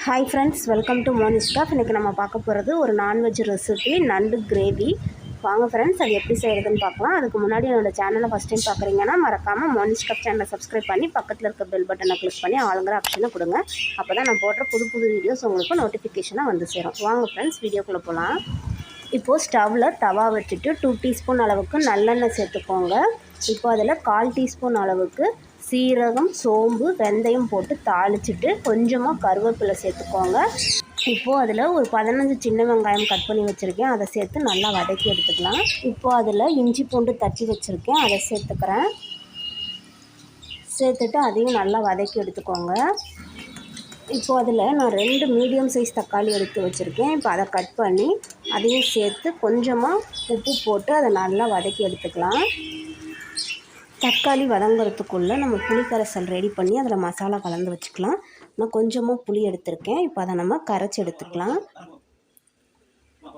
Hi friends, welcome to Mohnish. இன்னைக்கு நம்ம பார்க்க போகிறது ஒரு நான்வெஜ் ரெசிபி நண்டு கிரேவி. வாங்க ஃப்ரெண்ட்ஸ், அது எப்படி செய்கிறதுன்னு பார்க்கலாம். அதுக்கு முன்னாடி என்னோட சேனலை ஃபஸ்ட் டைம் பார்க்குறீங்கன்னா மறக்காமல் மோனிஷ் சேனலை சப்ஸ்கிரைப் பண்ணி பக்கத்தில் இருக்க பெல் பட்டனை கிளிக் பண்ணி ஆளுங்கிற ஆப்ஷனை கொடுங்க. அப்போ தான் நான் போடுற புது வீடியோஸ் உங்களுக்கு நோட்டிஃபிகேஷனாக வந்து சேரும். வாங்க ஃப்ரெண்ட்ஸ், வீடியோக்குள்ளே போகலாம். இப்போது ஸ்டவ்வில் தவா வச்சுட்டு 2 டீஸ்பூன் அளவுக்கு நல்லெண்ணெய் சேர்த்துக்கோங்க. இப்போ அதில் 1/4 டீஸ்பூன் அளவுக்கு சீரகம், சோம்பு, வெந்தயம் போட்டு தாளிச்சிட்டு கொஞ்சமாக கருவேப்பிலை சேர்த்துக்கோங்க. இப்போது அதில் ஒரு 15 சின்ன வெங்காயம் கட் பண்ணி வச்சுருக்கேன், அதை சேர்த்து நல்லா வதக்கி எடுத்துக்கலாம். இப்போது அதில் இஞ்சி பூண்டு தட்டி வச்சுருக்கேன், அதை சேர்த்துக்கிறேன். சேர்த்துட்டு அதையும் நல்லா வதக்கி எடுத்துக்கோங்க. இப்போது அதில் நான் 2 மீடியம் சைஸ் தக்காளி எடுத்து வச்சுருக்கேன். இப்போ அதை கட் பண்ணி அதையும் சேர்த்து கொஞ்சமாக உப்பு போட்டு அதை நல்லா வதக்கி எடுத்துக்கலாம். தக்காளி வதங்கிறதுக்குள்ளே நம்ம புளி கரைசல் ரெடி பண்ணி அதில் மசாலா கலந்து வச்சுக்கலாம். நான் கொஞ்சமாக புளி எடுத்திருக்கேன். இப்போ அதை நம்ம கரைச்சி எடுத்துக்கலாம்.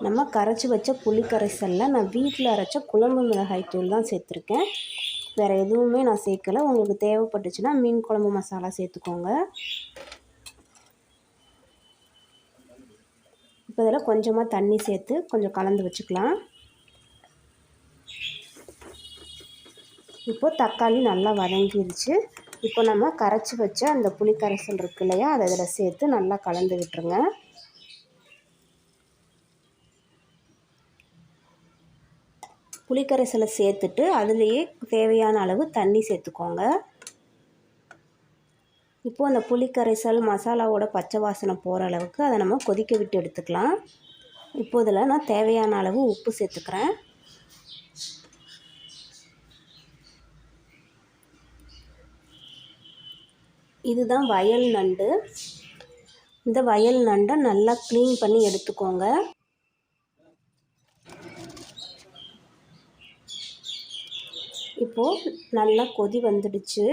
நம்ம கரைச்சி வச்ச புளி கரைசலில் நான் வீட்டில் அரைச்ச குழம்பு மிளகாய் தூள் தான் சேர்த்துருக்கேன். வேறு எதுவுமே நான் சேர்க்கலை. உங்களுக்கு தேவைப்பட்டுச்சுன்னா மீன் குழம்பு மசாலா சேர்த்துக்கோங்க. இப்போ இதில் கொஞ்சமாக தண்ணி சேர்த்து கொஞ்சம் கலந்து வச்சுக்கலாம். இப்போது தக்காளி நல்லா வதங்கிடுச்சு. இப்போ நம்ம கரைச்சி வச்ச அந்த புளி கரைசல் இருக்கு இல்லையா, அதை இதில் சேர்த்து நல்லா கலந்து விட்டுருங்க. புளிக்கரைசலை சேர்த்துட்டு அதுலேயே தேவையான அளவு தண்ணி சேர்த்துக்கோங்க. இப்போது அந்த புளிக்கரைசல் மசாலாவோட பச்சை வாசனை போகிற அளவுக்கு அதை நம்ம கொதிக்க விட்டு எடுத்துக்கலாம். இப்போ இதில் நான் தேவையான அளவு உப்பு சேர்த்துக்கிறேன். இதுதான் வயல் நண்டு. இந்த வயல் நண்டை நல்லா க்ளீன் பண்ணி எடுத்துக்கோங்க. இப்போது நல்லா கொதி வந்துடுச்சு.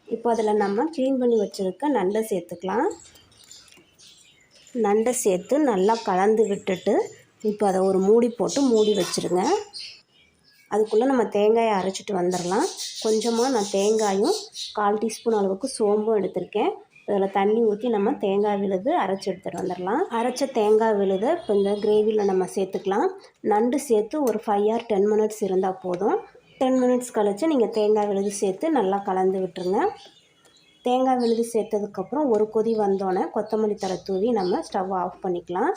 இப்போ அதில் நம்ம க்ளீன் பண்ணி வச்சுருக்க நண்டை சேர்த்துக்கலாம். நண்டை சேர்த்து நல்லா கலந்து விட்டுட்டு இப்போ அதை ஒரு மூடி போட்டு மூடி வச்சுருங்க. அதுக்குள்ளே நம்ம தேங்காயை அரைச்சிட்டு வந்துடலாம். கொஞ்சமாக நான் தேங்காயும் 1/4 டீஸ்பூன் அளவுக்கு சோம்பும் எடுத்திருக்கேன். அதில் தண்ணி ஊற்றி நம்ம தேங்காய் விழுது அரைச்சி எடுத்துகிட்டு வந்துடலாம். அரைச்ச தேங்காய் விழுதை இப்போ இந்த கிரேவியில் நம்ம சேர்த்துக்கலாம். நண்டு சேர்த்து ஒரு 5 or 10 minutes இருந்தால் போதும். 10 minutes கழித்து நீங்கள் தேங்காய் விழுது சேர்த்து நல்லா கலந்து விட்டுருங்க. தேங்காய் விழுது சேர்த்ததுக்கப்புறம் ஒரு கொதி வந்தோடனே கொத்தமல்லி தழை தூவி நம்ம ஸ்டவ் ஆஃப் பண்ணிக்கலாம்.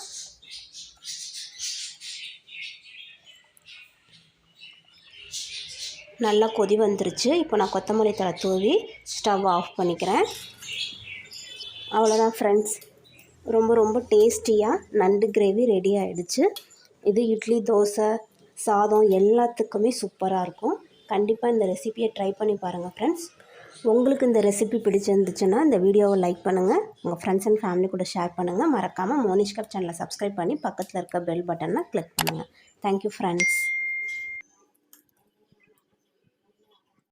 நல்லா கொதி வந்துருச்சு. இப்போ நான் கொத்தமல்லி தழை தூவி ஸ்டவ் ஆஃப் பண்ணிக்கிறேன். அவ்வளோதான் ஃப்ரெண்ட்ஸ், ரொம்ப டேஸ்டியாக நண்டு கிரேவி ரெடி ஆகிடுச்சு. இது இட்லி, தோசை, சாதம் எல்லாத்துக்குமே சூப்பராக இருக்கும். கண்டிப்பாக இந்த ரெசிபியை ட்ரை பண்ணி பாருங்கள் ஃப்ரெண்ட்ஸ். உங்களுக்கு இந்த ரெசிபி பிடிச்சிருந்துச்சுன்னா இந்த வீடியோவை லைக் பண்ணுங்கள், உங்கள் ஃப்ரெண்ட்ஸ் அண்ட் ஃபேமிலி கூட ஷேர் பண்ணுங்கள். மறக்காமல் மோனிஷ் சேனலை சப்ஸ்கிரைப் பண்ணி பக்கத்தில் இருக்க பெல் பட்டனை கிளிக் பண்ணுங்கள். Thank you friends.